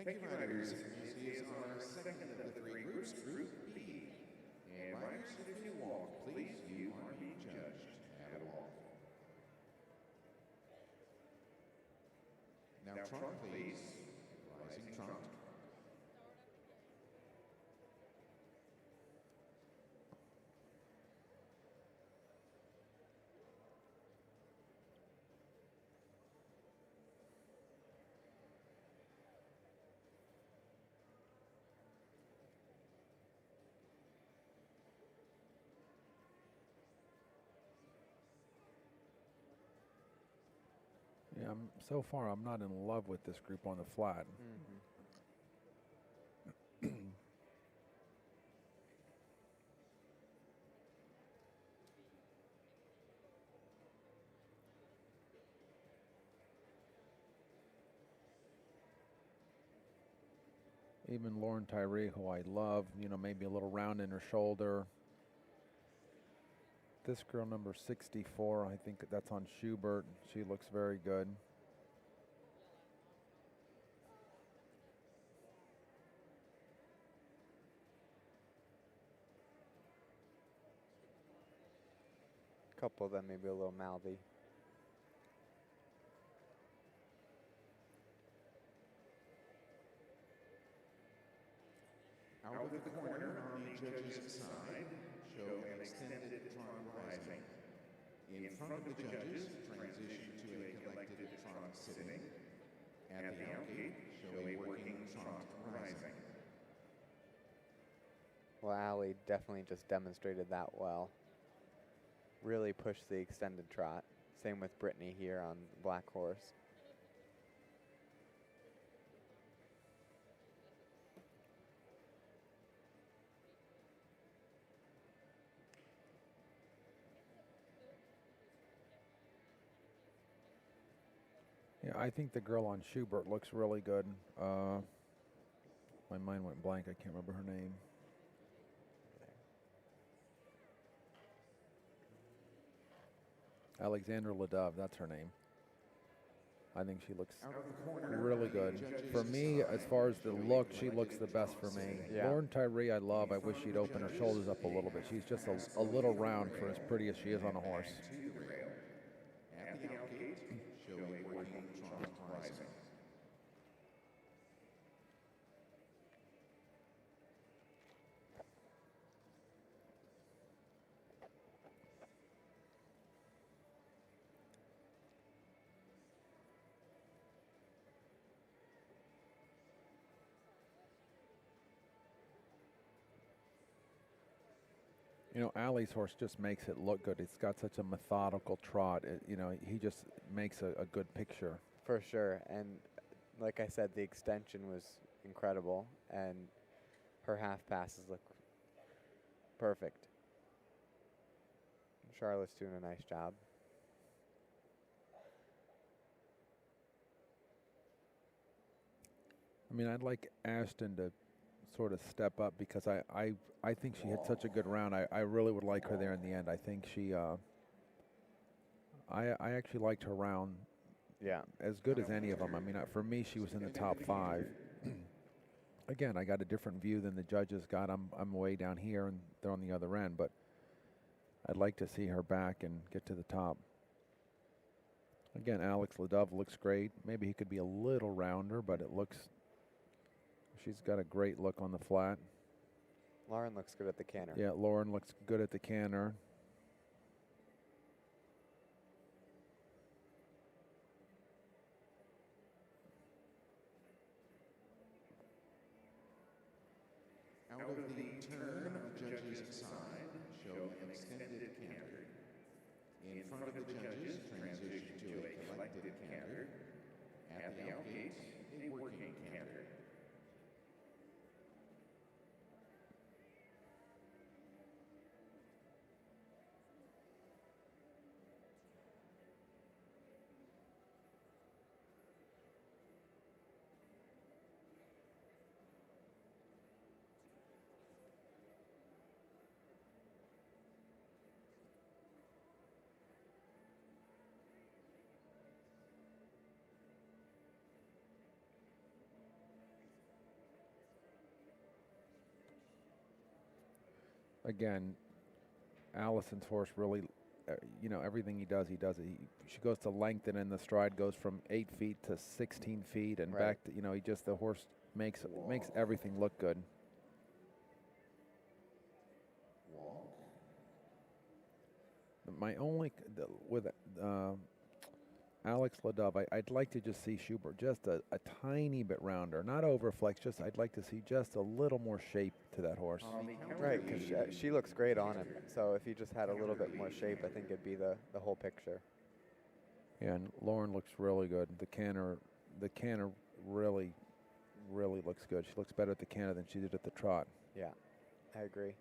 Thank you, riders. This is our second of the three groups, Group B. And riders, if you walk, please, you are being judged at a walk. Now trot, please. Rising trot. Yeah, so far I'm not in love with this group on the flat. Even Lauren Tyree, who I love, maybe a little round in her shoulder. This girl, number 64, I think that's on Schubert. She looks very good. A couple of them maybe a little mouthy. Out of the corner on the judge's side, show an extended trot rising. In front of the judges, transition to a collected trot sitting. At the outgate, show a working trot rising. Well, Allie definitely just demonstrated that well. Really pushed the extended trot. Same with Brittany here on Black Horse. Yeah, I think the girl on Schubert looks really good. My mind went blank. I can't remember her name. Alexandra Ledove, that's her name. I think she looks really good. For me, as far as the look, she looks the best for me. Yeah. Lauren Tyree, I love. I wish she'd open her shoulders up a little bit. She's just a little round for as pretty as she is on a horse. At the outgate, show a working trot rising. Allie's horse just makes it look good. It's got such a methodical trot. He just makes a good picture. For sure. And like I said, the extension was incredible. And her half passes look perfect. Charlotte's doing a nice job. I'd like Ashton to sort of step up because I think she had such a good round. I really would like her there in the end. I think she I actually liked her round as good as any of them. For me, she was in the top 5. Again, I got a different view than the judges got. I'm way down here and they're on the other end, but I'd like to see her back and get to the top. Again, Alex Ledove looks great. Maybe he could be a little rounder, but it looks... She's got a great look on the flat. Lauren looks good at the canter. Yeah, Lauren looks good at the canter. Out of the turn on the judge's side, show an extended canter. In front of the judges, transition to a collected canter. At the outgate, a working canter. again, Allison's horse really, everything he does it. She goes to lengthen, and the stride goes from 8 feet to 16 feet, and back to, the horse makes everything look good. My only, with Alex Ladove, I'd like to just see Schubert just a tiny bit rounder, not overflex. Just I'd like to see just a little more shape to that horse. Right, because she looks great on him. So if he just had a little bit more shape, I think it'd be the whole picture. Yeah, and Lauren looks really good. The canter really, really looks good. She looks better at the canter than she did at the trot. Yeah, I agree.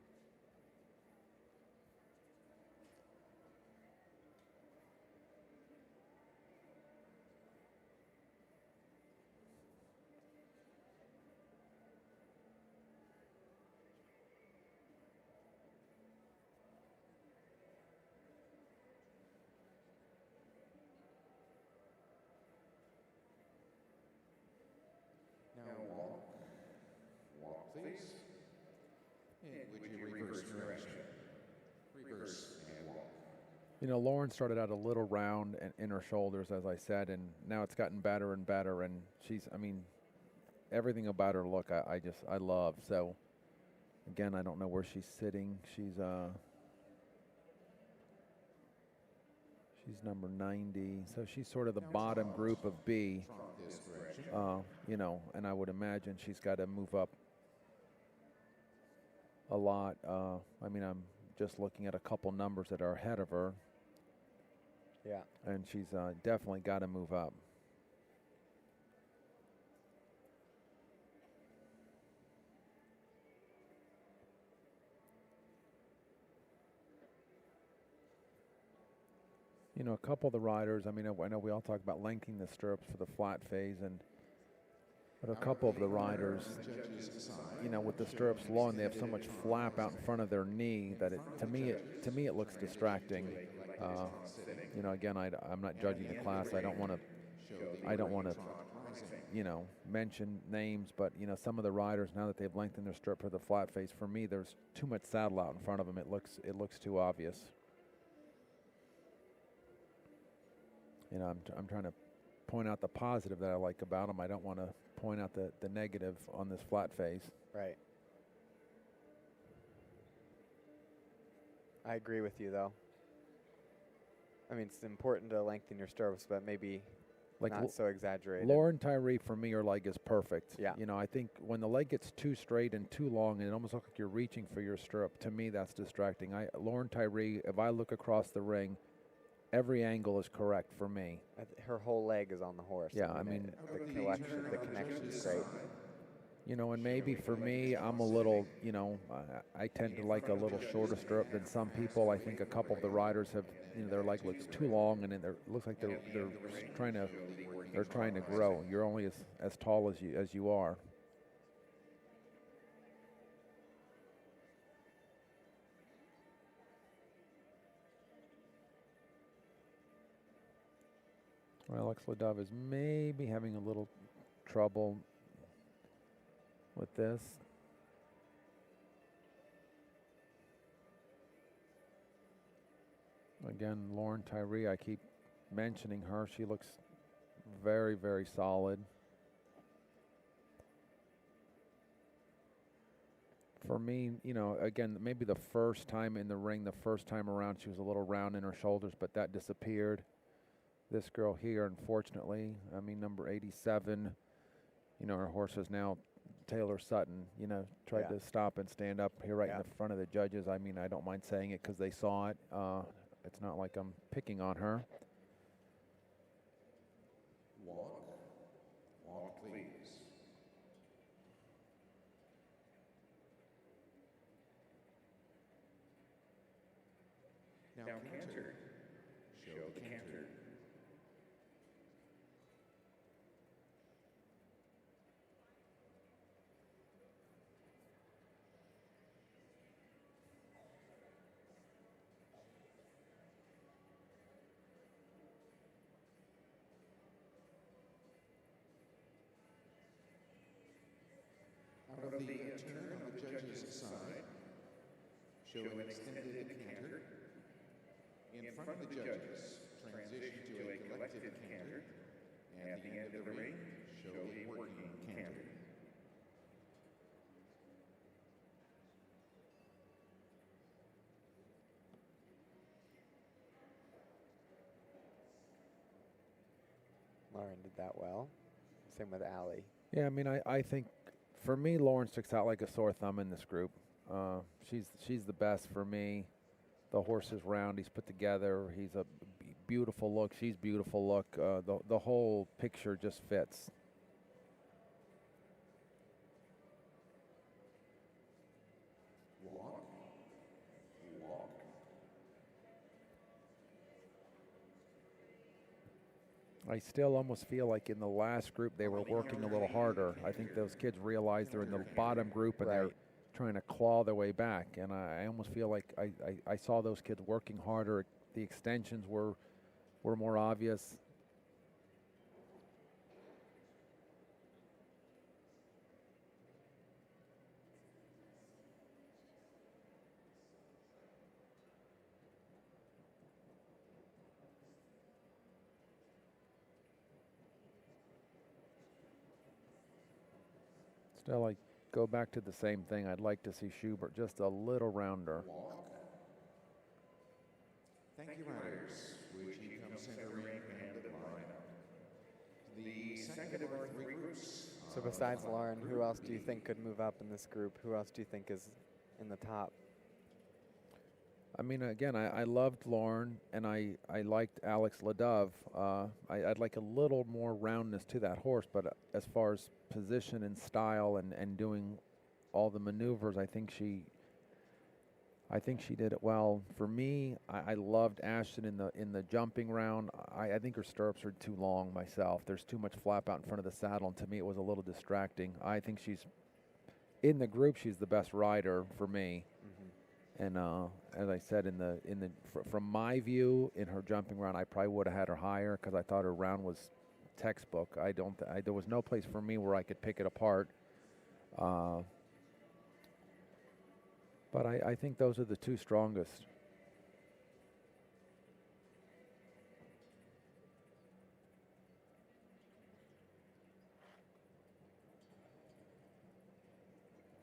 Now walk please. And would you reverse direction? Reverse and walk. Lauren started out a little round and in her shoulders, as I said, and now it's gotten better and better. And everything about her look, I love. So, again, I don't know where she's sitting. She's number 90, so she's sort of the bottom group of B. And I would imagine she's got to move up a lot. I'm just looking at a couple numbers that are ahead of her. Yeah. And she's definitely got to move up. A couple of the riders, I know we all talk about lengthening the stirrups for the flat phase, but a couple of the riders, with the stirrups long, they have so much flap out in front of their knee that to me it looks distracting. Again, I'm not judging the class. I don't want to mention names, but some of the riders, now that they've lengthened their stirrup for the flat phase, for me there's too much saddle out in front of them. It looks too obvious. I'm trying to point out the positive that I like about them. I don't want to point out the negative on this flat phase. Right. I agree with you, though. It's important to lengthen your stirrups, but maybe not so exaggerated. Lauren Tyree, for me, her leg is perfect. Yeah. I think when the leg gets too straight and too long, and it almost looks like you're reaching for your stirrup, to me, that's distracting. Lauren Tyree, if I look across the ring, every angle is correct for me. Her whole leg is on the horse. Yeah, the connection's great. And maybe for me, I'm a little, I tend to like a little shorter stirrup than some people. I think a couple of the riders have, their leg looks too long, and it looks like they're trying to grow. You're only as tall as you are. Alex Ladove is maybe having a little trouble with this. Again, Lauren Tyree, I keep mentioning her. She looks very, very solid. For me, again, maybe the first time in the ring, the first time around, she was a little round in her shoulders, but that disappeared. This girl here, unfortunately, number 87, her horse is now Taylor Sutton, tried to stop and stand up here right in the front of the judges. I don't mind saying it because they saw it. It's not like I'm picking on her. Walk please. Now canter. Show the canter. Out of the turn on the judge's side, show an extended canter. In front of the judges, transition to a collected canter. At the end of the ring, show a working canter. Lauren did that well. Same with Allie. Yeah, I mean, I think for me, Lauren sticks out like a sore thumb in this group. She's the best for me. The horse is round. He's put together. He's a beautiful look. She's beautiful look. The whole picture just fits. Walk. I still almost feel like in the last group they were working a little harder. I think those kids realized they're in the bottom group and they're trying to claw their way back. And I almost feel like I saw those kids working harder. The extensions were more obvious. Still, I go back to the same thing. I'd like to see Schubert just a little rounder. Thank you, riders. Would you come center ring and the line? The second of our three groups. So besides Lauren, who else do you think could move up in this group? Who else do you think is in the top? I mean, again, I loved Lauren, and I liked Alex Ledove. I'd like a little more roundness to that horse, but as far as position and style and doing all the maneuvers, I think she did it well. For me, I loved Ashton in the jumping round. I think her stirrups are too long myself. There's too much flap out in front of the saddle, and to me it was a little distracting. I think she's, in the group, she's the best rider for me. And as I said, from my view, in her jumping round, I probably would have had her higher because I thought her round was textbook. There was no place for me where I could pick it apart. But I think those are the two strongest.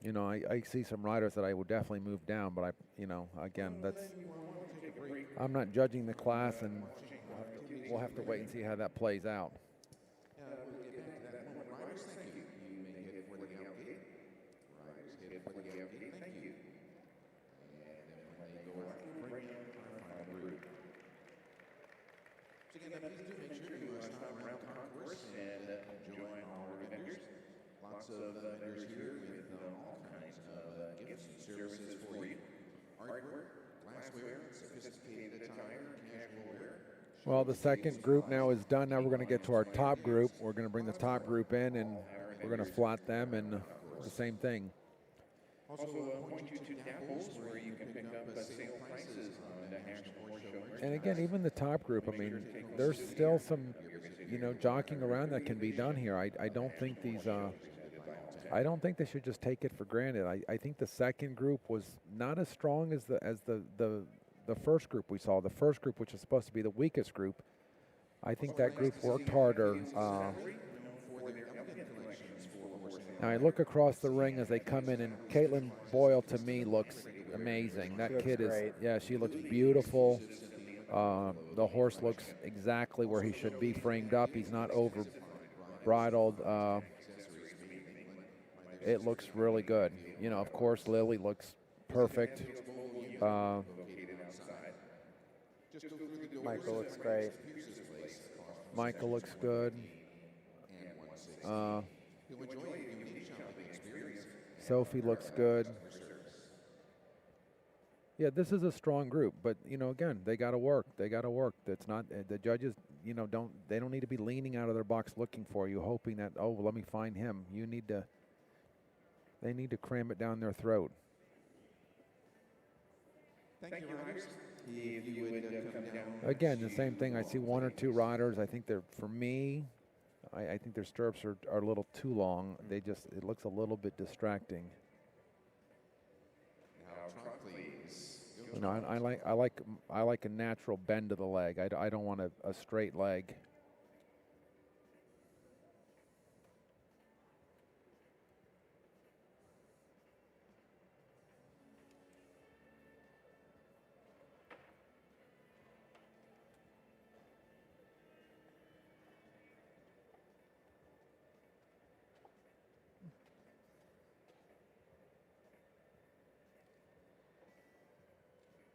You know, I see some riders that I would definitely move down, but again, I'm not judging the class, and we'll have to wait and see how that plays out. We'll get back to that moment. Riders, thank you. You may head for the outgate. Riders, head for the outgate. Thank you. And then when they go out, bring in our final group. So again, please do make sure you stop around the concourse and join our vendors. Lots of vendors here with all kinds of gifts and services for you. Artwork, glassware, sophisticated attire, casual wear. Well, the second group now is done. Now we're going to get to our top group. We're going to bring the top group in, and we're going to flat them, and the same thing. Also, point you to Dapples, where you can pick up sale prices on the National Horse Show. And again, even the top group, I mean, there's still some, jockeying around that can be done here. I don't think I don't think they should just take it for granted. I think the second group was not as strong as the first group we saw. The first group, which is supposed to be the weakest group, I think that group worked harder. Now I look across the ring as they come in, and Caitlin Boyle to me looks amazing. That kid is, great. she looks beautiful. The horse looks exactly where he should be framed up. He's not over bridled. It looks really good. Of course, Lily looks perfect. Michael looks great. Michael looks good. Sophie looks good. Yeah, this is a strong group, but again, they got to work. It's not the judges. They don't need to be leaning out of their box looking for you, hoping that let me find him. They need to cram it down their throat. Thank you, riders. If you would come down. Again, the same thing. I see one or two riders. I think for me, I think their stirrups are a little too long. It looks a little bit distracting. Now, trot, please. You know, I like a natural bend of the leg. I don't want a straight leg.